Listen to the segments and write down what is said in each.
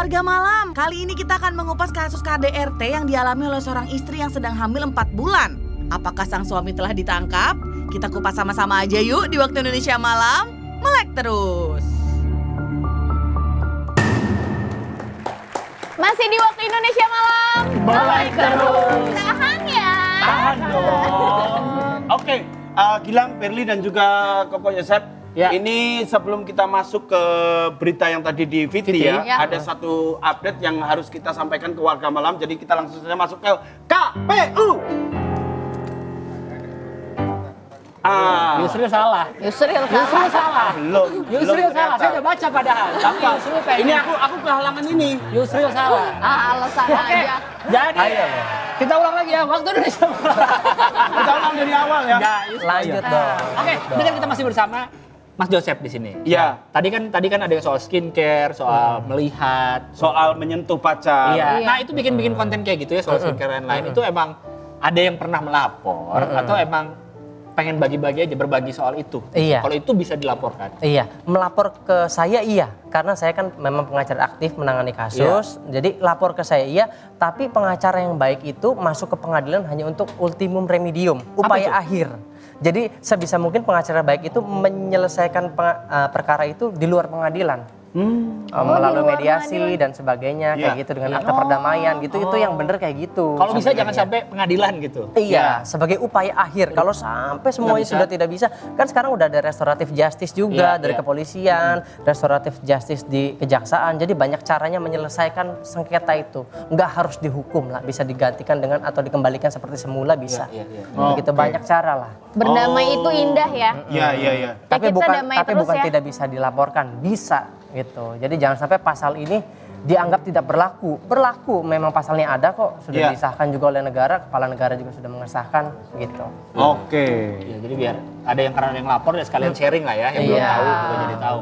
Warga Malam, kali ini kita akan mengupas kasus KDRT yang dialami oleh seorang istri yang sedang hamil 4 bulan. Apakah sang suami telah ditangkap? Kita kupas sama-sama aja yuk di Waktu Indonesia Malam. Melek terus. Masih di Waktu Indonesia Malam. Melek terus. Tahan ya. Tahan dong. Oke, Gilang, Berli dan juga Koko Yosep. Ya. Ini sebelum kita masuk ke berita yang tadi di VT ya, ada satu update yang harus kita sampaikan ke warga Malam. Jadi kita langsung saja masuk ke KPU. Yusril salah. Yusril salah. Belum. Yusril salah. Saya udah baca padahal. Tapi Yusril kayak ini aku kehalangan ini. Yusril salah. Alasan aja. Jadi kita ulang lagi ya. Waktu Indonesia. Kita ulang dari awal ya. Lanjut dong. Oke, ini kan kita masih bersama Mas Joseph di sini. Iya. Tadi kan ada yang soal skincare, soal melihat, soal menyentuh pacar. Iya. Nah, itu bikin konten kayak gitu ya soal skincare dan lain. Itu emang ada yang pernah melapor atau emang pengen bagi-bagi aja, berbagi soal itu. Iya. Kalau itu bisa dilaporkan. Iya, melapor ke saya iya, karena saya kan memang pengacara aktif menangani kasus. Jadi lapor ke saya iya, tapi pengacara yang baik itu masuk ke pengadilan hanya untuk ultimum remedium, upaya akhir. Jadi sebisa mungkin pengacara baik itu menyelesaikan perkara itu di luar pengadilan. Melalui mediasi dan sebagainya kayak gitu dengan akta perdamaian gitu, itu yang bener kayak gitu. Kalau bisa jangan sampai pengadilan gitu. Iya, sebagai upaya akhir. Kalau sampai semuanya sudah tidak bisa, kan sekarang udah ada restoratif justice juga dari kepolisian, restoratif justice di kejaksaan. Jadi banyak caranya menyelesaikan sengketa itu. Nggak harus dihukum lah, bisa digantikan dengan atau dikembalikan seperti semula bisa. Begitu banyak cara lah. Berdamai itu indah ya. Iya. Tapi terus bukan ya. tidak bisa dilaporkan, bisa gitu. Jadi jangan sampai pasal ini dianggap tidak berlaku. Berlaku, memang pasalnya ada kok, sudah disahkan juga oleh negara, kepala negara juga sudah mengesahkan gitu. Oke. Ya, jadi biar ada yang karena ada yang lapor ya sekalian sharing lah ya, yang belum tahu juga jadi tahu.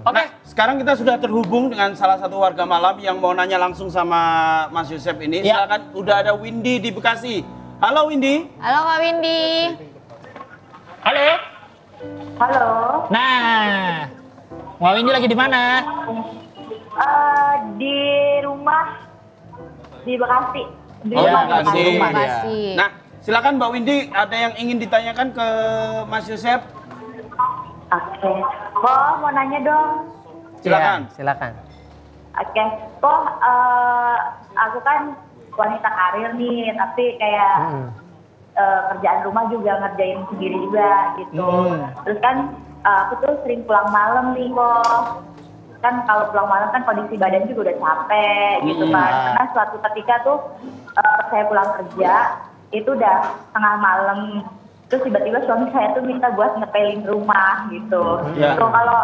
Oke, sekarang kita sudah terhubung dengan salah satu warga Malam yang mau nanya langsung sama Mas Yosep ini. Silakan, udah ada Windy di Bekasi. Halo Windy. Halo Kak Windy. Halo. Halo. Nah, Mbak Windy lagi di mana? Di rumah di Bekasi. Di rumah Bekasi. Nah, silakan Mbak Windy, ada yang ingin ditanyakan ke Mas Yosep? Oke. Kok mau nanya dong? Silakan. Ya, silakan. Oke. Kok aku kan wanita karir nih, tapi kayak kerjaan rumah juga ngerjain sendiri juga gitu. Terus kan aku tuh sering pulang malam nih kok. Kan kalau pulang malam kan kondisi badan juga udah capek gitu kan. Karena suatu ketika tuh saya pulang kerja itu udah tengah malam. Terus tiba-tiba suami saya tuh minta buat ngepelin rumah gitu. Tuh kalau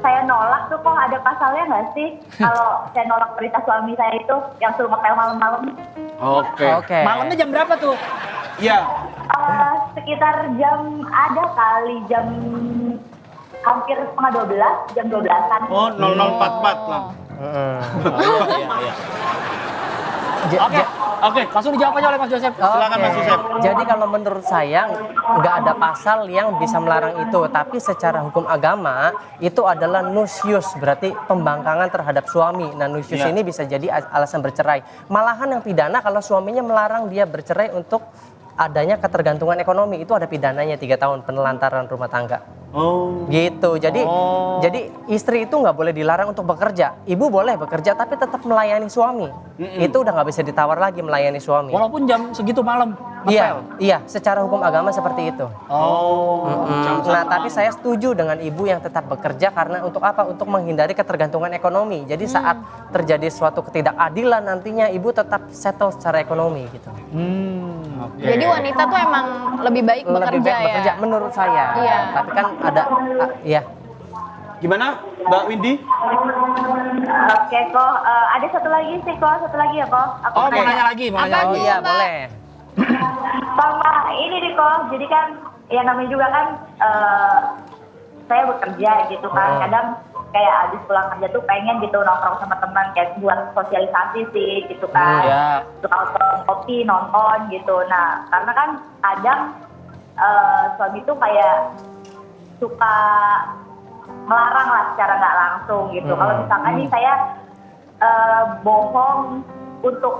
saya nolak tuh kok ada pasalnya nggak sih? Kalau saya nolak perintah suami saya itu yang suruh ngepel malam-malam. Oke. Malamnya jam berapa tuh? Iya. Sekitar jam ada kali jam hampir setengah 12, jam 12-an. Oh, 0044 lah. Oke, langsung dijawab aja oleh Mas Joseph. Silakan Mas Yosep. Jadi kalau menurut saya nggak ada pasal yang bisa melarang itu, tapi secara hukum agama itu adalah nusyus, berarti pembangkangan terhadap suami. Nah nusyus ini bisa jadi alasan bercerai. Malahan yang pidana kalau suaminya melarang dia bercerai untuk adanya ketergantungan ekonomi, itu ada pidananya 3 tahun penelantaran rumah tangga. Gitu. Jadi istri itu nggak boleh dilarang untuk bekerja. Ibu boleh bekerja tapi tetap melayani suami. Itu udah nggak bisa ditawar lagi melayani suami. Walaupun jam segitu malam. Iya, secara hukum agama seperti itu. Nah, tapi saya setuju dengan ibu yang tetap bekerja karena untuk apa? Untuk menghindari ketergantungan ekonomi. Jadi saat terjadi suatu ketidakadilan nantinya ibu tetap settle secara ekonomi gitu. Jadi wanita tuh emang lebih baik bekerja ya? Menurut saya. Iya. Tapi kan ada, Gimana Mbak Windy? Oke kok, ada satu lagi ya kok. Mau nanya lagi. Iya boleh. Sama ini nih kok, jadi kan ya namanya juga kan saya bekerja gitu kan. Kadang kayak abis pulang kerja tuh pengen gitu nongkrong sama teman kayak buat sosialisasi sih gitu kan. Suka kopi, nonton gitu. Nah karena kan kadang suami tuh kayak suka melarang lah secara nggak langsung gitu. Kalau misalkan nih saya bohong untuk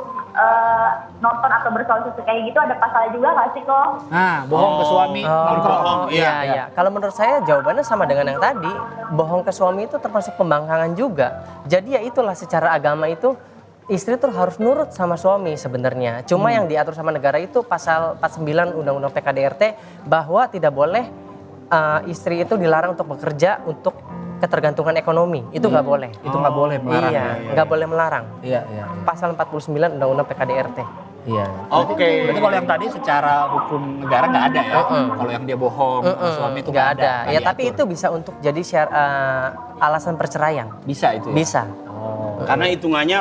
nonton atau berkonsumsi kayak gitu ada pasalnya juga nggak sih kok? Nah, bohong ke suami, nongkrong. bohong, Iya. Kalau menurut saya jawabannya sama dengan yang tadi. Bohong ke suami itu termasuk pembangkangan juga. Jadi ya itulah secara agama itu istri tuh harus nurut sama suami sebenarnya. Cuma yang diatur sama negara itu pasal 49 Undang-Undang PKDRT bahwa tidak boleh istri itu dilarang untuk bekerja untuk ketergantungan ekonomi. Itu nggak boleh. Itu nggak boleh melarang. Iya, nggak boleh melarang. Iya. Pasal 49 Undang-Undang PKDRT. Iya. Oke. Berarti kalau yang tadi secara hukum negara nggak ada ya. Kalau yang dia bohong ke suami itu nggak ada. Ya nggak tapi diatur. itu bisa untuk jadi alasan perceraian. Bisa itu ya? Bisa. Karena hitungannya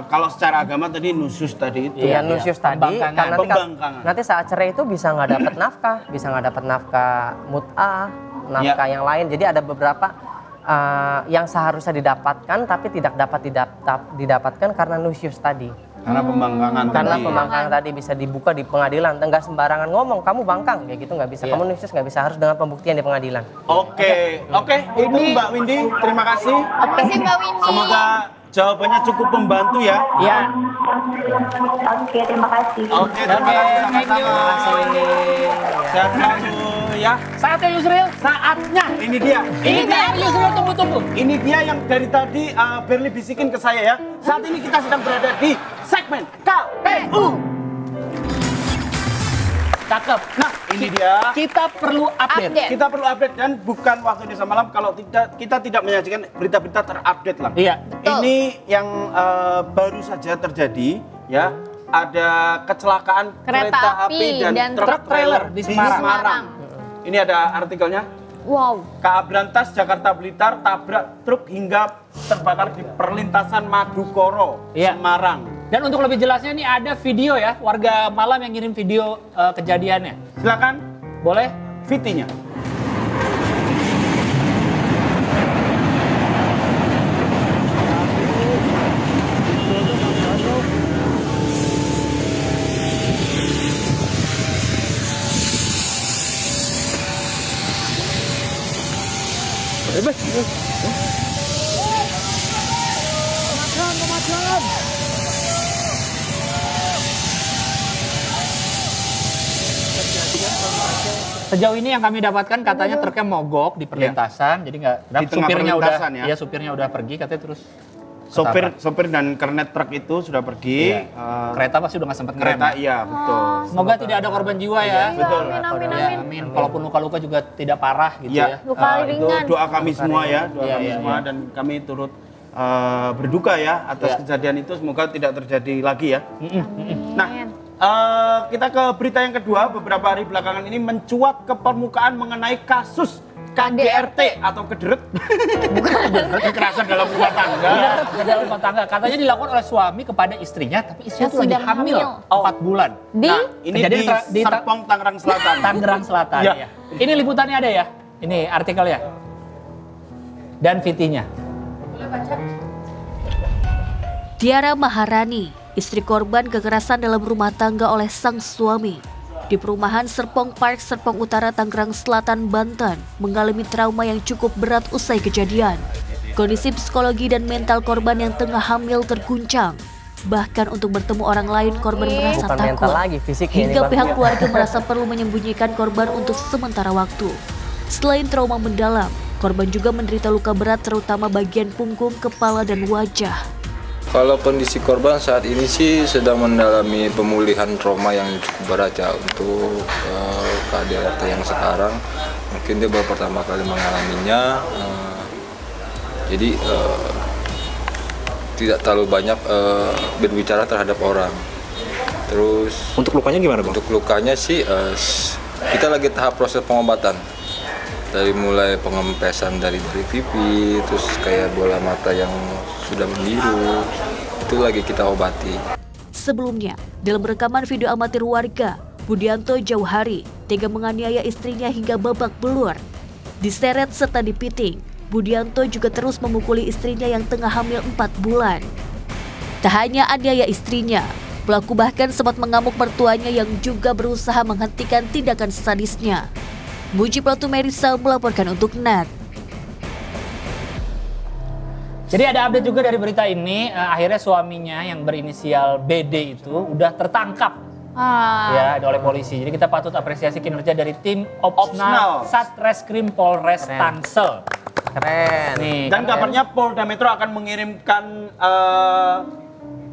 kalau secara agama tadi nusus tadi itu. Iya, nusyus tadi. Pembangkangan. Karena Pembangkangan. nanti saat cerai itu bisa nggak dapat nafkah, bisa nggak dapat nafkah mut'ah, nafkah yang lain. Jadi ada beberapa yang seharusnya didapatkan tapi tidak dapat didapatkan karena nusyus tadi. Karena pembangkangan Karena tadi. pembangkangan tadi bisa dibuka di pengadilan, nggak sembarangan ngomong kamu bangkang kayak gitu nggak bisa. Kamu nusyus nggak bisa, harus dengan pembuktian di pengadilan. Oke. Itu Mbak Windy, terima kasih. Makasih Mbak Windy. Semoga jawabannya cukup membantu ya. Iya. Oke, terima kasih. Oke, terima kasih sama-sama. Sehat selalu ya. Saatnya Yusril. Saatnya ini dia. Ini dia Yusril, tunggu. Ini dia yang dari tadi Berli bisikin ke saya ya. Saat ini kita sedang berada di segmen KPU. Cakep. Nah, ini dia. Kita perlu update. Kita perlu update dan bukan waktu Indonesia Malam kalau kita tidak menyajikan berita-berita terupdate lah. Iya. Ini yang baru saja terjadi ya. Ada kecelakaan Kereta api dan truk trailer di Semarang. Ini ada artikelnya. Wow. KA Berantas Jakarta Blitar tabrak truk hingga terbakar di perlintasan Madukoro, Iya. Semarang. Dan untuk lebih jelasnya nih ada video ya, warga Malam yang ngirim video kejadiannya. Silakan Boleh? VT-nya. Sejauh ini yang kami dapatkan katanya truknya mogok di perlintasan, jadi nggak. Di tengah Supirnya udah, perlintasan ya? iya supirnya udah pergi katanya terus. Sopir dan kernet truk itu sudah pergi. Iya. Kereta pasti udah nggak sempat ngerem. Kereta iya betul. Semoga tidak ada korban jiwa ya. Betul. Amin. Ya, amin. Kalaupun luka-luka juga tidak parah gitu Iya. ya. Luka Itu ringan. doa kami semua ya, doa Iya, kami iya, semua iya. dan kami turut berduka ya atas Iya. kejadian itu, semoga tidak terjadi lagi ya. Nah, Amin. kita ke berita yang kedua. Beberapa hari belakangan ini mencuat ke permukaan mengenai kasus KDRT atau kederet. Kekerasan dalam rumah tangga. Di dalam rumah tangga katanya dilakukan oleh suami kepada istrinya, tapi istrinya Yang tuh lagi sedang hamil hamil. 4 bulan. Di Nah, ini Kejadian di Serpong, Tangerang Selatan. Tangerang Selatan. Iya. Ya. Ini liputannya ada ya? Ini artikelnya. Dan VT-nya. Tiara Maharani, istri korban kekerasan dalam rumah tangga oleh sang suami di perumahan Serpong Park, Serpong Utara, Tangerang Selatan, Banten, mengalami trauma yang cukup berat usai kejadian. Kondisi psikologi dan mental korban yang tengah hamil terguncang. Bahkan untuk bertemu orang lain, korban merasa Bukan mental takut. lagi, fisiknya ini, Hingga Bang. pihak keluarga merasa perlu menyembunyikan korban untuk sementara waktu. Selain trauma mendalam, korban juga menderita luka berat terutama bagian punggung, kepala, dan wajah. Kalau kondisi korban saat ini sih sedang mendalami pemulihan trauma yang cukup berat ya untuk KDRT yang sekarang. Mungkin dia baru pertama kali mengalaminya, jadi tidak terlalu banyak berbicara terhadap orang. Terus Untuk lukanya gimana, Bang? untuk lukanya sih kita lagi tahap proses pengobatan. Dari mulai pengempesan dari pipi, terus kayak bola mata yang sudah membiru, itu lagi kita obati. Sebelumnya, dalam rekaman video amatir warga, Budianto jauh hari tega menganiaya istrinya hingga babak belur. Diseret serta dipiting, Budianto juga terus memukuli istrinya yang tengah hamil 4 bulan. Tak hanya aniaya istrinya, pelaku bahkan sempat mengamuk mertuanya yang juga berusaha menghentikan tindakan sadisnya. Muji Platu Merisa melaporkan untuk NET. Jadi ada update juga dari berita ini, akhirnya suaminya yang berinisial BD itu udah tertangkap ya oleh polisi. Jadi kita patut apresiasi kinerja dari tim Opsnal Satreskrim Polres Tangsel. Keren. Nih, Dan kabarnya Polda Metro akan mengirimkan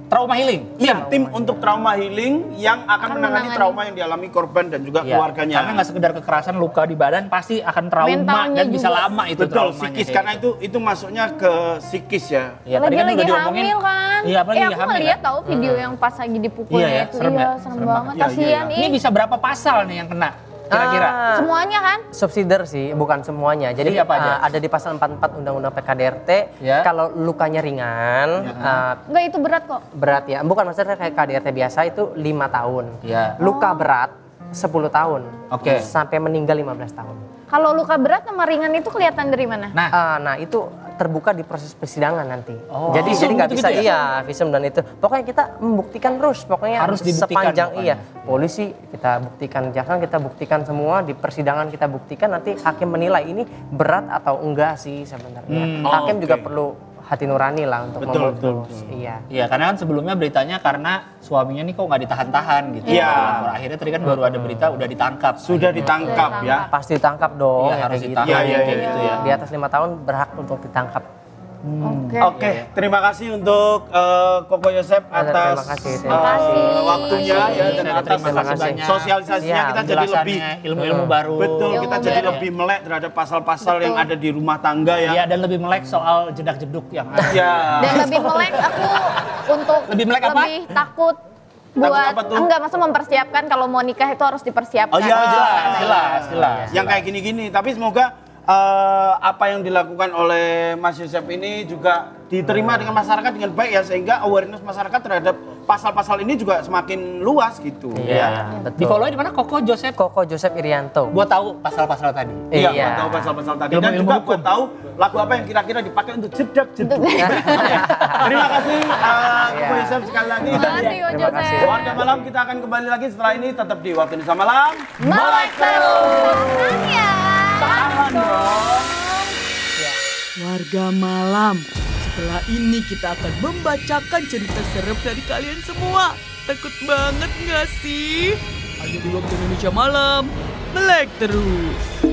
trauma healing. tim untuk trauma healing yang akan menangani trauma yang dialami korban dan juga keluarganya. Karena nggak sekedar kekerasan, luka di badan, pasti akan trauma Mentalnya dan bisa juga. lama itu Betul, traumanya. psikis kayak karena gitu. itu masuknya ke psikis ya. Iya, tadi kan lagi udah diomongin. hamil kan? Iya, apalagi aku hamil. ngeliat Kan? tahu video yang pas lagi dipukulnya Iya ya, itu. serem Iya, ya? serem Serem banget. banget. Iya, Kasihan iya. Ini bisa berapa pasal nih yang kena? Kira-kira? Semuanya kan? Subsidiar sih, bukan semuanya. Jadi, Jadi apa aja? ada di pasal 44 Undang-Undang PKDRT, Ya. kalau lukanya ringan, Enggak, itu berat kok. berat ya. Bukan maksudnya kayak KDRT biasa itu 5 tahun. Ya. Luka berat 10 tahun. Oke. Sampai meninggal 15 tahun. Kalau luka berat sama ringan itu kelihatan dari mana? Nah, itu terbuka di proses persidangan nanti. Oh. Jadi Visum nggak gitu-gitu bisa ya? visum dan itu. Pokoknya kita membuktikan terus. Pokoknya Harus dibuktikan sepanjang pokoknya. polisi kita buktikan, jaksa kita buktikan semua, di persidangan kita buktikan, nanti hakim menilai ini berat atau enggak sih sebenarnya. Hakim juga perlu hati nurani lah untuk memutus. Iya. Iya, karena kan sebelumnya beritanya karena suaminya nih kok nggak ditahan-tahan gitu. Iya. Akhirnya tadi kan baru ada berita udah ditangkap. Sudah ditangkap ya. Pasti ditangkap dong. Iya, kayak harus gitu. ditahan Iya, kayak gitu ya. Di atas 5 tahun berhak untuk ditangkap. Oke, terima kasih untuk Koko Yosep atas Terima kasih. waktunya ya dan Terima atas kasih banyak. sosialisasinya Iya, kita jadi lebih Penjelasannya, ilmu-ilmu baru. betul kita Ilmu jadi baru. lebih melek terhadap pasal-pasal yang ada di rumah tangga Iya, ya. dan lebih melek soal jedak-jeduk yang ada. Ya. Dan lebih melek aku untuk Lebih melek apa? lebih takut Takut buat apa tuh? enggak masa mempersiapkan kalau mau nikah itu harus dipersiapkan. Oh iya, jelas. Yang kayak gini-gini, tapi semoga apa yang dilakukan oleh Mas Yosep ini juga diterima dengan masyarakat dengan baik ya, sehingga awareness masyarakat terhadap pasal-pasal ini juga semakin luas gitu. Iya, Di betul. follow di mana Koko Joseph? Koko Joseph Irianto. Buat tahu pasal-pasal tadi. Iya, Iya. buat tahu pasal-pasal tadi dan Ilmu-ilmu juga hukum. buat tahu lagu apa yang kira-kira dipakai untuk jedak-jeduk. Terima kasih Koko Yosep sekali lagi. Terima kasih, Ko Terima kasih. Joseph. Warga Malam kita akan kembali lagi setelah ini, tetap di Waktu Indonesia Malam. Melek terus. Ya. Warga Malam, setelah ini kita akan membacakan cerita serem dari kalian semua. Takut banget nggak sih? Ayo di Waktu Indonesia Malam, melek terus.